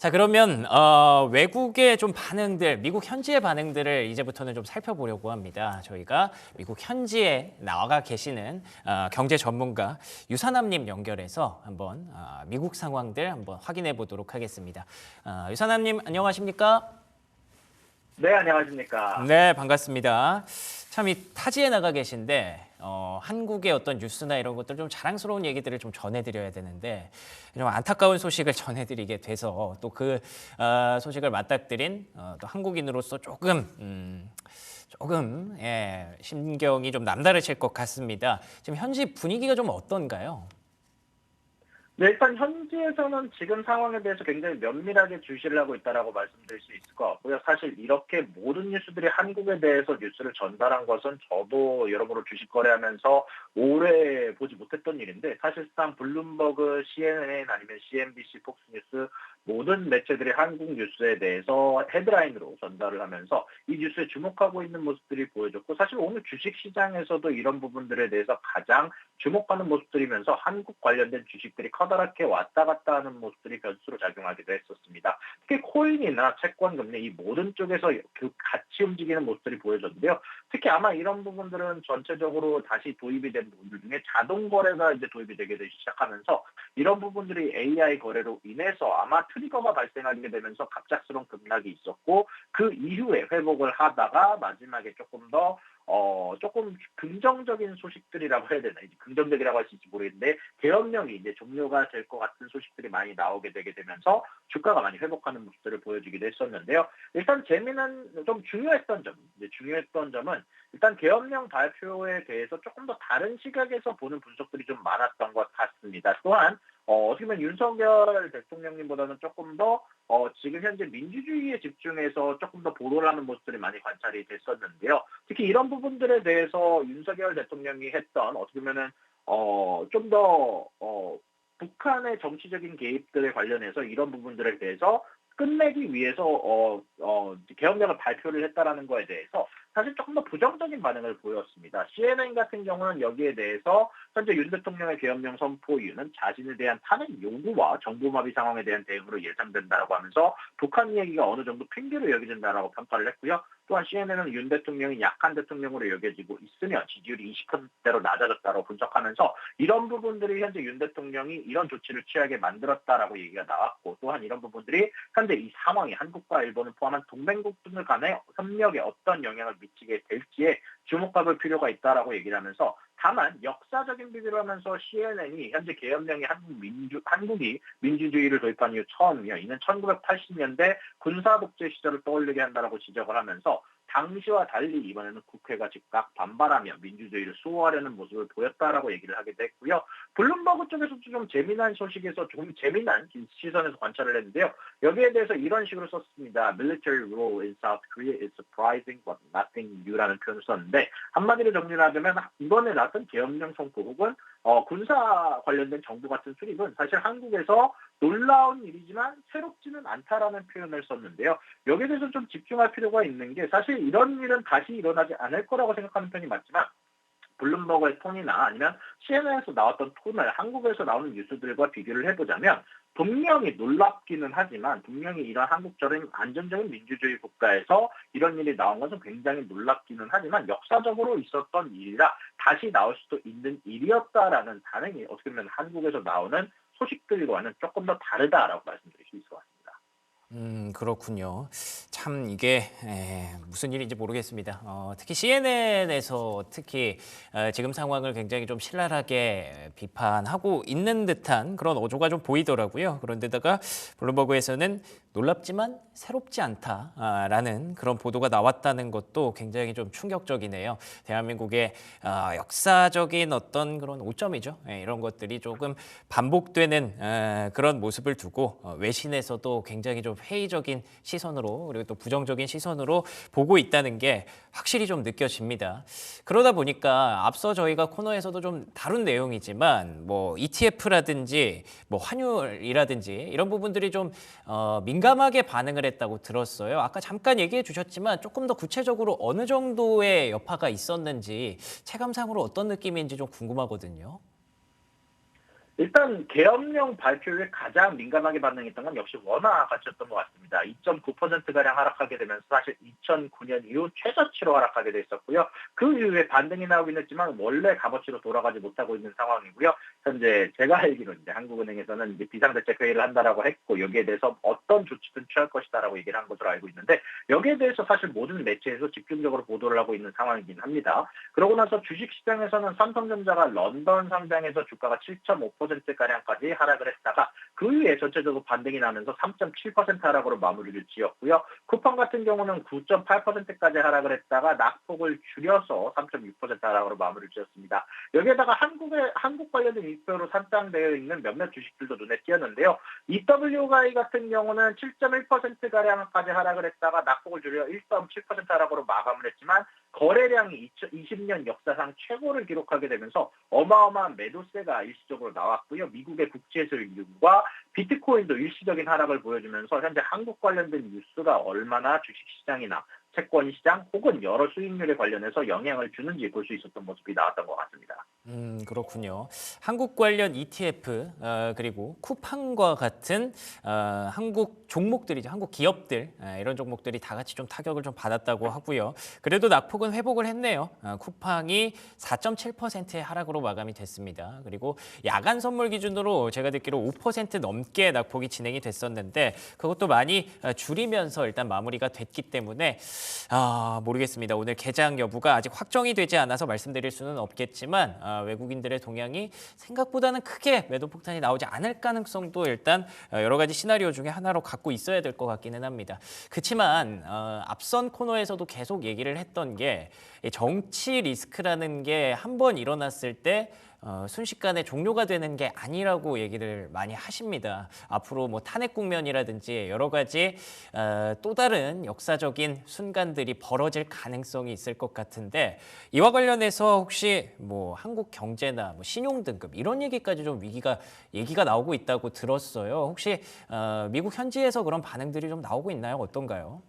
자, 그러면 외국의 좀 반응들, 미국 현지의 반응들을 이제부터는 좀 살펴보려고 합니다. 저희가 미국 현지에 나와 계시는 경제 전문가 유산남님 연결해서 한번 미국 상황들 한번 확인해 보도록 하겠습니다. 유산남님 안녕하십니까? 네, 안녕하십니까. 네, 반갑습니다. 참 이 타지에 나가 계신데 한국의 어떤 뉴스나 이런 것들 좀 자랑스러운 얘기들을 좀 전해드려야 되는데 좀 안타까운 소식을 전해드리게 돼서 또 그 소식을 맞닥뜨린 또 한국인으로서 조금 심경이 좀 남다르실 것 같습니다. 지금 현지 분위기가 좀 어떤가요? 네, 일단 현지에서는 지금 상황에 대해서 굉장히 면밀하게 주시를 하고 있다라고 말씀드릴 수 있을 것 같고요. 사실 이렇게 모든 뉴스들이 한국에 대해서 뉴스를 전달한 것은 저도 여러모로 주식 거래하면서 오래 보지 못했던 일인데, 사실상 블룸버그, CNN 아니면 CNBC, 폭스뉴스 모든 매체들이 한국 뉴스에 대해서 헤드라인으로 전달을 하면서 이 뉴스에 주목하고 있는 모습들이 보여졌고, 사실 오늘 주식 시장에서도 이런 부분들에 대해서 가장 주목하는 모습들이면서 한국 관련된 주식들이 커다랗게 왔다 갔다 하는 모습들이 변수로 작용하기도 했었습니다. 특히 코인이나 채권 금리 이 모든 쪽에서 같이 움직이는 모습들이 보여졌는데요. 특히 아마 이런 부분들은 전체적으로 다시 도입이 된 부분들 중에 자동 거래가 이제 도입이 되게 시작하면서 이런 부분들이 AI 거래로 인해서 아마 트리거가 발생하게 되면서 갑작스러운 급락이 있었고, 그 이후에 회복을 하다가 마지막에 조금 긍정적인 소식들이라고 해야 되나, 이제 긍정적이라고 할 수 있을지 모르겠는데, 계엄령이 이제 종료가 될 것 같은 소식들이 많이 나오게 되게 되면서 주가가 많이 회복하는 모습들을 보여주기도 했었는데요. 일단 좀 중요했던 점은 일단 계엄령 발표에 대해서 조금 더 다른 시각에서 보는 분석들이 좀 많았던 것 같습니다. 또한 어떻게 보면 윤석열 대통령님보다는 조금 더 지금 현재 민주주의에 집중해서 조금 더 보도를 하는 모습들이 많이 관찰이 됐었는데요. 특히 이런 부분들에 대해서 윤석열 대통령이 했던 어떻게 보면은 좀 더 북한의 정치적인 개입들에 관련해서 이런 부분들에 대해서 끝내기 위해서 계엄령을 발표를 했다라는 거에 대해서 사실 조금 더 부정적인 반응을 보였습니다. CNN 같은 경우는 여기에 대해서 현재 윤 대통령의 계엄령 선포 이유는 자신에 대한 탄핵 요구와 정부 마비 상황에 대한 대응으로 예상된다라고 하면서 북한 얘기가 어느 정도 핑계로 여겨진다라고 평가를 했고요. 또한 CNN은 윤 대통령이 약한 대통령으로 여겨지고 있으며 지지율이 20%대로 낮아졌다고 분석하면서 이런 부분들이 현재 윤 대통령이 이런 조치를 취하게 만들었다라고 얘기가 나왔고, 또한 이런 부분들이 현재 이 상황이 한국과 일본을 포함한 동맹국들 간의 협력에 어떤 영향을 미치게 될지에 주목해볼 필요가 있다라고 얘기를 하면서, 다만 역사적인 비교를 하면서 CNN이 현재 계엄령이 한국이 민주주의를 도입한 이후 처음이며 이는 1980년대 군사독재 시절을 떠올리게 한다라고 지적을 하면서 당시와 달리 이번에는 국회가 즉각 반발하며 민주주의를 수호하려는 모습을 보였다라고 얘기를 하게 됐고요. 블룸버그 쪽에서도 좀 재미난 소식에서 좀 재미난 시선에서 관찰을 했는데요. 여기에 대해서 이런 식으로 썼습니다. Military rule in South Korea is surprising but nothing new라는 표현을 썼는데, 한마디로 정리를 하자면 이번에 나왔던 계엄령 선포 혹은 군사 관련된 정부 같은 수립은 사실 한국에서 놀라운 일이지만 새롭지는 않다라는 표현을 썼는데요. 여기에 대해서 좀 집중할 필요가 있는 게, 사실 이런 일은 다시 일어나지 않을 거라고 생각하는 편이 맞지만 블룸버그의 톤이나 아니면 CNN에서 나왔던 톤을 한국에서 나오는 뉴스들과 비교를 해보자면 분명히 놀랍기는 하지만, 분명히 이런 한국처럼 안전적인 민주주의 국가에서 이런 일이 나온 것은 굉장히 놀랍기는 하지만 역사적으로 있었던 일이라 다시 나올 수도 있는 일이었다라는 반응이 어떻게 보면 한국에서 나오는 소식들과는 조금 더 다르다라고 말씀드릴 수 있을 것 같습니다. 그렇군요. 참 이게 무슨 일인지 모르겠습니다. 특히 CNN에서 특히 지금 상황을 굉장히 좀 신랄하게 비판하고 있는 듯한 그런 어조가 좀 보이더라고요. 그런데다가 블룸버그에서는 놀랍지만 새롭지 않다라는 그런 보도가 나왔다는 것도 굉장히 좀 충격적이네요. 대한민국의 역사적인 어떤 그런 오점이죠. 이런 것들이 조금 반복되는 그런 모습을 두고 외신에서도 굉장히 좀 회의적인 시선으로, 그리고 또 부정적인 시선으로 보고 있다는 게 확실히 좀 느껴집니다. 그러다 보니까 앞서 저희가 코너에서도 좀 다룬 내용이지만 뭐 ETF라든지 뭐 환율이라든지 이런 부분들이 좀 민감하게 반응을 했다고 들었어요. 아까 잠깐 얘기해 주셨지만 조금 더 구체적으로 어느 정도의 여파가 있었는지 체감상으로 어떤 느낌인지 좀 궁금하거든요. 일단 계엄령 발표 후에 가장 민감하게 반응했던 건 역시 원화 가치였던 것 같습니다. 2.9%가량 하락하게 되면서 사실 2009년 이후 최저치로 하락하게 됐었고요. 그 이후에 반등이 나오긴 했지만 원래 값어치로 돌아가지 못하고 있는 상황이고요. 현재 제가 알기로 이제 한국은행에서는 이제 비상대책회의를 한다라고 했고 여기에 대해서 어떤 조치든 취할 것이다라고 얘기를 한 것으로 알고 있는데 여기에 대해서 사실 모든 매체에서 집중적으로 보도를 하고 있는 상황이긴 합니다. 그러고 나서 주식시장에서는 삼성전자가 런던 상장에서 주가가 7.5%가량까지 하락을 했다가 그 이후에 전체적으로 반등이 나면서 3.7% 하락으로 마무리를 지었고요. 쿠팡 같은 경우는 9.8%까지 하락을 했다가 낙폭을 줄여서 3.6% 하락으로 마무리를 지었습니다. 여기에다가 한국 관련된 지표로 산정되어 있는 몇몇 주식들도 눈에 띄었는데요. EW가이 같은 경우는 7.1%가량까지 하락을 했다가 낙폭을 줄여 1.7% 하락으로 마감을 했지만 거래량이 2020년 역사상 최고를 기록하게 되면서 어마어마한 매도세가 일시적으로 나왔고요. 미국의 국채수익률과 비트코인도 일시적인 하락을 보여주면서 현재 한국 관련된 뉴스가 얼마나 주식시장이나 채권시장 혹은 여러 수익률에 관련해서 영향을 주는지 볼 수 있었던 모습이 나왔던 것 같습니다. 그렇군요. 한국 관련 ETF 그리고 쿠팡과 같은 한국 종목들이죠. 한국 기업들 이런 종목들이 다 같이 좀 타격을 좀 받았다고 하고요. 그래도 낙폭은 회복을 했네요. 쿠팡이 4.7%의 하락으로 마감이 됐습니다. 그리고 야간 선물 기준으로 제가 듣기로 5% 넘게 낙폭이 진행이 됐었는데 그것도 많이 줄이면서 일단 마무리가 됐기 때문에 모르겠습니다. 오늘 개장 여부가 아직 확정이 되지 않아서 말씀드릴 수는 없겠지만 외국인들의 동향이 생각보다는 크게 매도 폭탄이 나오지 않을 가능성도 일단 여러 가지 시나리오 중에 하나로 갖고 있어야 될 것 같기는 합니다. 그렇지만 앞선 코너에서도 계속 얘기를 했던 게 정치 리스크라는 게 한 번 일어났을 때 순식간에 종료가 되는 게 아니라고 얘기를 많이 하십니다. 앞으로 뭐 탄핵 국면이라든지 여러 가지 또 다른 역사적인 순간들이 벌어질 가능성이 있을 것 같은데 이와 관련해서 혹시 뭐 한국 경제나 뭐 신용 등급 이런 얘기까지 좀 얘기가 나오고 있다고 들었어요. 혹시 미국 현지에서 그런 반응들이 좀 나오고 있나요? 어떤가요?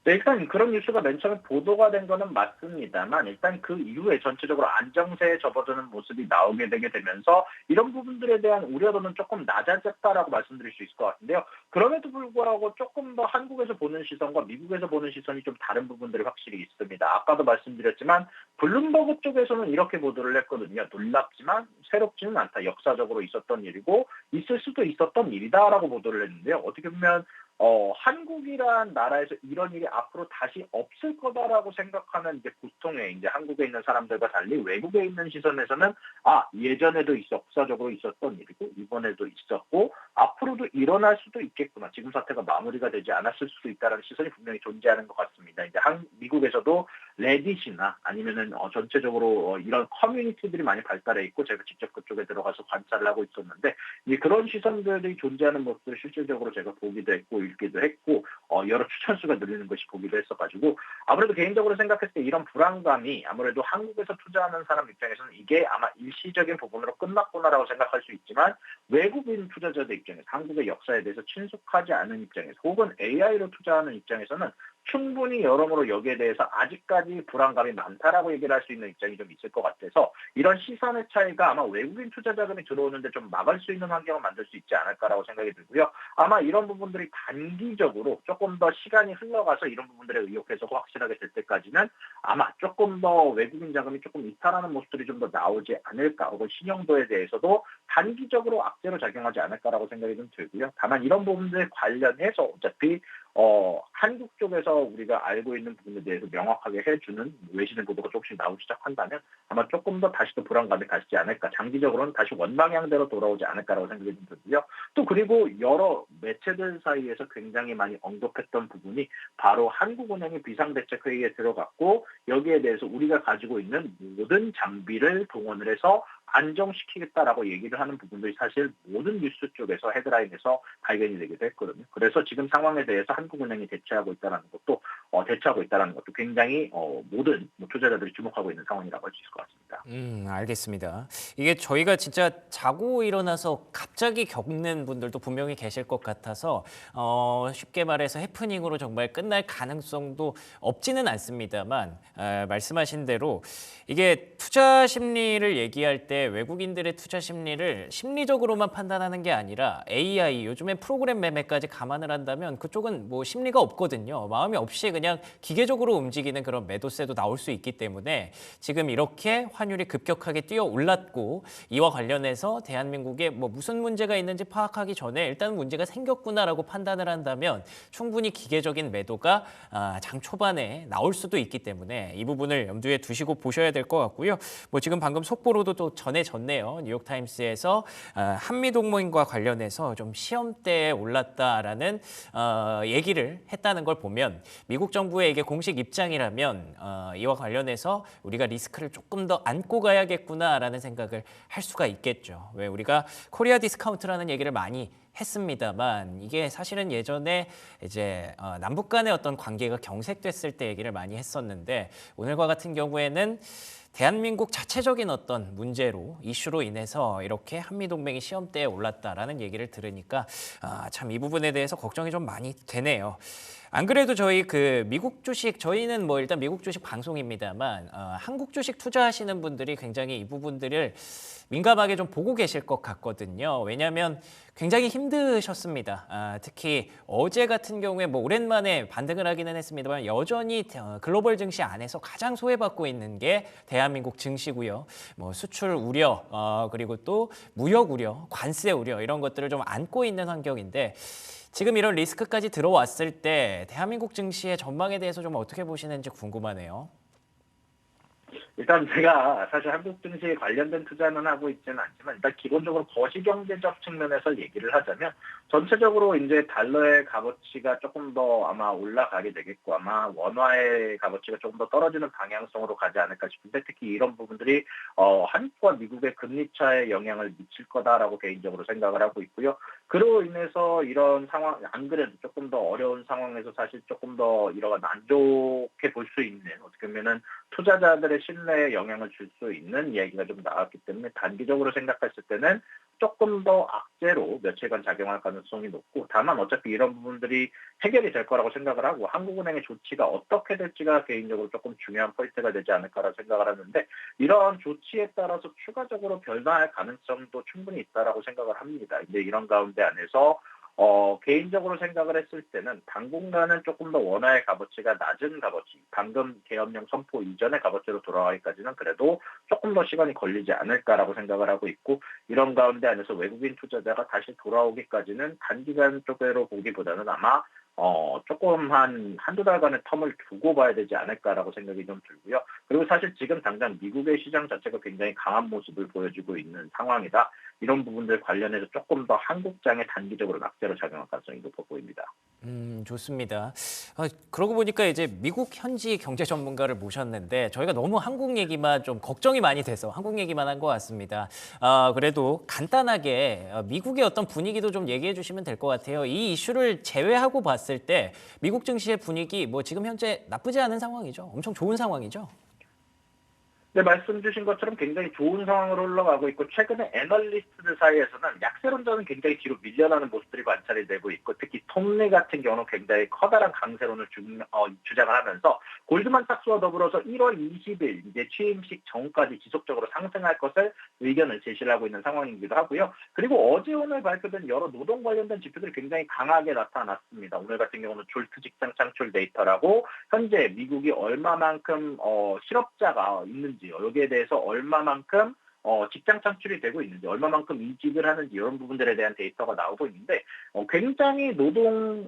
네, 일단 그런 뉴스가 맨 처음에 보도가 된 거는 맞습니다만 일단 그 이후에 전체적으로 안정세에 접어드는 모습이 나오게 되게 되면서 이런 부분들에 대한 우려도는 조금 낮아졌다라고 말씀드릴 수 있을 것 같은데요. 그럼에도 불구하고 조금 더 한국에서 보는 시선과 미국에서 보는 시선이 좀 다른 부분들이 확실히 있습니다. 아까도 말씀드렸지만 블룸버그 쪽에서는 이렇게 보도를 했거든요. 놀랍지만 새롭지는 않다. 역사적으로 있었던 일이고 있을 수도 있었던 일이다라고 보도를 했는데요. 어떻게 보면 한국이란 나라에서 이런 일이 앞으로 다시 없을 거다라고 생각하는 이제 보통의 이제 한국에 있는 사람들과 달리 외국에 있는 시선에서는 예전에도 역사적으로 있었던 일이고 이번에도 있었고 앞으로도 일어날 수도 있겠구나. 지금 사태가 마무리가 되지 않았을 수도 있다라는 시선이 분명히 존재하는 것 같습니다. 이제 미국에서도 레딧이나 아니면은 전체적으로 이런 커뮤니티들이 많이 발달해 있고 제가 직접 그쪽에 들어가서 관찰을 하고 있었는데 이제 그런 시선들이 존재하는 모습을 실질적으로 제가 보기도 했고 읽기도 했고 여러 추천수가 늘리는 것이 보기도 했어가지고 아무래도 개인적으로 생각했을 때 이런 불안감이 아무래도 한국에서 투자하는 사람 입장에서는 이게 아마 일시적인 부분으로 끝났구나라고 생각할 수 있지만 외국인 투자자들 입장에서 한국의 역사에 대해서 친숙하지 않은 입장에서 혹은 AI로 투자하는 입장에서는 충분히 여러모로 여기에 대해서 아직까지 불안감이 많다라고 얘기를 할 수 있는 입장이 좀 있을 것 같아서 이런 시선의 차이가 아마 외국인 투자 자금이 들어오는데 좀 막을 수 있는 환경을 만들 수 있지 않을까라고 생각이 들고요. 아마 이런 부분들이 단기적으로 조금 더 시간이 흘러가서 이런 부분들의 의혹 해소가 확실하게 될 때까지는 아마 조금 더 외국인 자금이 조금 이탈하는 모습들이 좀 더 나오지 않을까 혹은 신용도에 대해서도 단기적으로 악재로 작용하지 않을까라고 생각이 좀 들고요. 다만 이런 부분들 관련해서 어차피 한국 쪽에서 우리가 알고 있는 부분에 대해서 명확하게 해주는 외신의 보도가 조금씩 나오기 시작한다면 아마 조금 더 다시 또 불안감이 가시지 않을까. 장기적으로는 다시 원방향대로 돌아오지 않을까라고 생각이 좀 들고요. 또 그리고 여러 매체들 사이에서 굉장히 많이 언급했던 부분이 바로 한국은행이 비상대책회의에 들어갔고 여기에 대해서 우리가 가지고 있는 모든 장비를 동원을 해서 안정시키겠다라고 얘기를 하는 부분들이 사실 모든 뉴스 쪽에서 헤드라인에서 발견이 되기도 했거든요. 그래서 지금 상황에 대해서 한국은행이 대처하고 있다는 것도 대처하고 있다는 것도 굉장히 모든 뭐 투자자들이 주목하고 있는 상황이라고 할 수 있을 것 같습니다. 알겠습니다. 이게 저희가 진짜 자고 일어나서 갑자기 겪는 분들도 분명히 계실 것 같아서 쉽게 말해서 해프닝으로 정말 끝날 가능성도 없지는 않습니다만 말씀하신 대로 이게 투자 심리를 얘기할 때 외국인들의 투자 심리를 심리적으로만 판단하는 게 아니라 AI, 요즘에 프로그램 매매까지 감안을 한다면 그쪽은 뭐 심리가 없거든요. 마음이 없이 그냥 기계적으로 움직이는 그런 매도세도 나올 수 있기 때문에 지금 이렇게 환율이 급격하게 뛰어 올랐고 이와 관련해서 대한민국에 뭐 무슨 문제가 있는지 파악하기 전에 일단 문제가 생겼구나라고 판단을 한다면 충분히 기계적인 매도가 장 초반에 나올 수도 있기 때문에 이 부분을 염두에 두시고 보셔야 될 것 같고요. 뭐 지금 방금 속보로도 또 전해졌네요. 뉴욕타임스에서 한미 동맹과 관련해서 좀 시험대에 올랐다라는 얘기를 했다는 걸 보면 미국 정부의 이게 공식 입장이라면 이와 관련해서 우리가 리스크를 조금 더 안고 가야겠구나라는 생각을 할 수가 있겠죠. 왜 우리가 코리아 디스카운트라는 얘기를 많이 했습니다만 이게 사실은 예전에 이제 남북 간의 어떤 관계가 경색됐을 때 얘기를 많이 했었는데 오늘과 같은 경우에는 대한민국 자체적인 어떤 문제로 이슈로 인해서 이렇게 한미동맹이 시험대에 올랐다라는 얘기를 들으니까 참 이 부분에 대해서 걱정이 좀 많이 되네요. 안 그래도 저희 그 미국 주식 저희는 뭐 일단 미국 주식 방송입니다만 한국 주식 투자하시는 분들이 굉장히 이 부분들을 민감하게 좀 보고 계실 것 같거든요. 왜냐하면 굉장히 힘드셨습니다. 특히 어제 같은 경우에 뭐 오랜만에 반등을 하기는 했습니다만 여전히 글로벌 증시 안에서 가장 소외받고 있는 게 대한민국 증시고요. 뭐 수출 우려 그리고 또 무역 우려, 관세 우려 이런 것들을 좀 안고 있는 환경인데 지금 이런 리스크까지 들어왔을 때 대한민국 증시의 전망에 대해서 좀 어떻게 보시는지 궁금하네요. 일단 제가 사실 한국 증시에 관련된 투자는 하고 있지는 않지만 일단 기본적으로 거시경제적 측면에서 얘기를 하자면 전체적으로 이제 달러의 값어치가 조금 더 아마 올라가게 되겠고 아마 원화의 값어치가 조금 더 떨어지는 방향성으로 가지 않을까 싶은데 특히 이런 부분들이 한국과 미국의 금리 차에 영향을 미칠 거다라고 개인적으로 생각을 하고 있고요. 그로 인해서 이런 상황 안 그래도 조금 더 어려운 상황에서 사실 조금 더 이런 안 좋게 볼 수 있는 어떻게 보면은 투자자들의 신뢰에 영향을 줄 수 있는 이야기가 좀 나왔기 때문에 단기적으로 생각했을 때는 조금 더 악재로 며칠간 작용할 가능성이 높고 다만 어차피 이런 부분들이 해결이 될 거라고 생각을 하고 한국은행의 조치가 어떻게 될지가 개인적으로 조금 중요한 포인트가 되지 않을까라고 생각을 하는데 이러한 조치에 따라서 추가적으로 변화할 가능성도 충분히 있다라고 생각을 합니다. 이제 이런 가운데 안에서 개인적으로 생각을 했을 때는 당분간은 조금 더 원화의 값어치가 낮은 값어치, 방금 계엄령 선포 이전의 값어치로 돌아가기까지는 그래도 조금 더 시간이 걸리지 않을까라고 생각을 하고 있고 이런 가운데 안에서 외국인 투자자가 다시 돌아오기까지는 단기간 쪽으로 보기보다는 아마 조금 한두 달간의 텀을 두고 봐야 되지 않을까라고 생각이 좀 들고요. 그리고 사실 지금 당장 미국의 시장 자체가 굉장히 강한 모습을 보여주고 있는 상황이다. 이런 부분들 관련해서 조금 더 한국장에 단기적으로 낙제로 작용할 가능성이 높아 보입니다. 좋습니다. 그러고 보니까 이제 미국 현지 경제 전문가를 모셨는데 저희가 너무 한국 얘기만 좀 걱정이 많이 돼서 한국 얘기만 한 것 같습니다. 그래도 간단하게 미국의 어떤 분위기도 좀 얘기해 주시면 될 것 같아요. 이 이슈를 제외하고 봤을 때 미국 증시의 분위기 뭐 지금 현재 나쁘지 않은 상황이죠. 엄청 좋은 상황이죠. 네, 말씀 주신 것처럼 굉장히 좋은 상황으로 흘러가고 있고 최근에 애널리스트들 사이에서는 약세론자는 굉장히 뒤로 밀려나는 모습들이 관찰이 되고 있고 특히 톰리 같은 경우는 굉장히 커다란 강세론을 주장을 하면서 골드만삭스와 더불어서 1월 20일 이제 취임식 전까지 지속적으로 상승할 것을 의견을 제시를 하고 있는 상황이기도 하고요. 그리고 어제 오늘 발표된 여러 노동 관련된 지표들이 굉장히 강하게 나타났습니다. 오늘 같은 경우는 졸트 직장 창출 데이터라고 현재 미국이 얼마만큼 실업자가 있는지 여기에 대해서 얼마만큼 직장 창출이 되고 있는지 얼마만큼 이직을 하는지 이런 부분들에 대한 데이터가 나오고 있는데 굉장히 노동이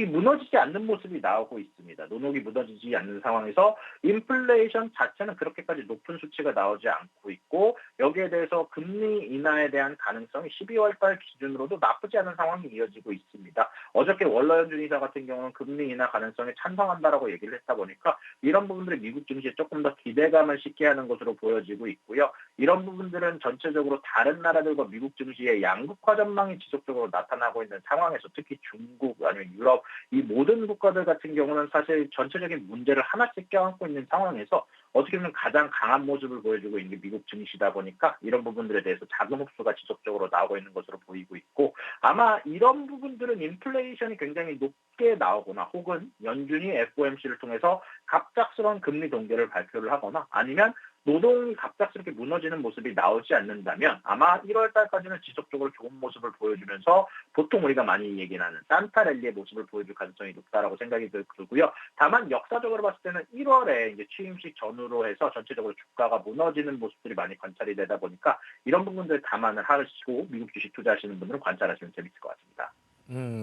무너지지 않는 모습이 나오고 있습니다. 노동이 무너지지 않는 상황에서 인플레이션 자체는 그렇게까지 높은 수치가 나오지 않고 있고 여기에 대해서 금리 인하에 대한 가능성이 12월 달 기준으로도 나쁘지 않은 상황이 이어지고 있습니다. 어저께 월러현 이사 같은 경우는 금리 인하 가능성에 찬성한다라고 얘기를 했다 보니까 이런 부분들이 미국 증시에 조금 더 기대감을 싣게 하는 것으로 보여지고 있고요. 이런 부분들은 전체적으로 다른 나라들과 미국 증시의 양극화 전망이 지속적으로 나타나고 있는 상황에서 특히 중국 아니면 유럽 이 모든 국가들 같은 경우는 사실 전체적인 문제를 하나씩 껴안고 있는 상황에서 어떻게 보면 가장 강한 모습을 보여주고 있는 게 미국 증시다 보니까 이런 부분들에 대해서 자금 흡수가 지속적으로 나오고 있는 것으로 보이고 있고, 아마 이런 부분들은 인플레이션이 굉장히 높게 나오거나 혹은 연준이 FOMC를 통해서 갑작스러운 금리 동결을 발표를 하거나 아니면 노동이 갑작스럽게 무너지는 모습이 나오지 않는다면 아마 1월 달까지는 지속적으로 좋은 모습을 보여주면서 보통 우리가 많이 얘기하는 산타랠리의 모습을 보여줄 가능성이 높다라고 생각이 들고요. 다만 역사적으로 봤을 때는 1월에 이제 취임식 전후로 해서 전체적으로 주가가 무너지는 모습들이 많이 관찰이 되다 보니까 이런 부분들 감안을 하시고 미국 주식 투자하시는 분들은 관찰하시면 재밌을 것 같습니다.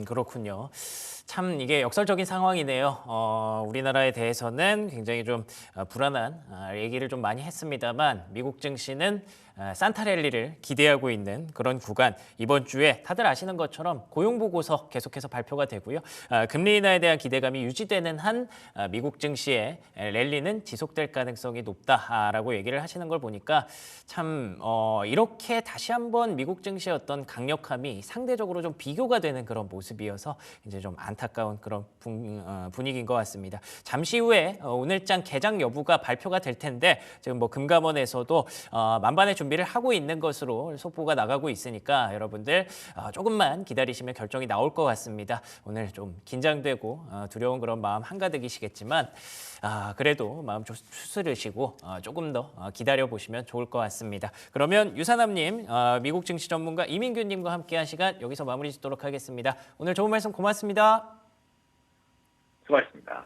그렇군요. 참 이게 역설적인 상황이네요. 우리나라에 대해서는 굉장히 좀 불안한 얘기를 좀 많이 했습니다만 미국 증시는 산타랠리를 기대하고 있는 그런 구간. 이번 주에 다들 아시는 것처럼 고용보고서 계속해서 발표가 되고요. 금리 인하에 대한 기대감이 유지되는 한 미국 증시의 랠리는 지속될 가능성이 높다라고 얘기를 하시는 걸 보니까 참 이렇게 다시 한번 미국 증시의 어떤 강력함이 상대적으로 좀 비교가 되는 그런 모습이어서 이제 좀 안타까운 그런 분위기인 것 같습니다. 잠시 후에 오늘장 개장 여부가 발표가 될 텐데 지금 뭐 금감원에서도 만반의 준비를 하고 있는 것으로 속보가 나가고 있으니까 여러분들 조금만 기다리시면 결정이 나올 것 같습니다. 오늘 좀 긴장되고 두려운 그런 마음 한가득이시겠지만 그래도 마음 좀 추스르시고 조금 더 기다려 보시면 좋을 것 같습니다. 그러면 유산남님, 미국 증시 전문가 이민규님과 함께한 시간 여기서 마무리 짓도록 하겠습니다. 오늘 좋은 말씀 고맙습니다. 수고하셨습니다.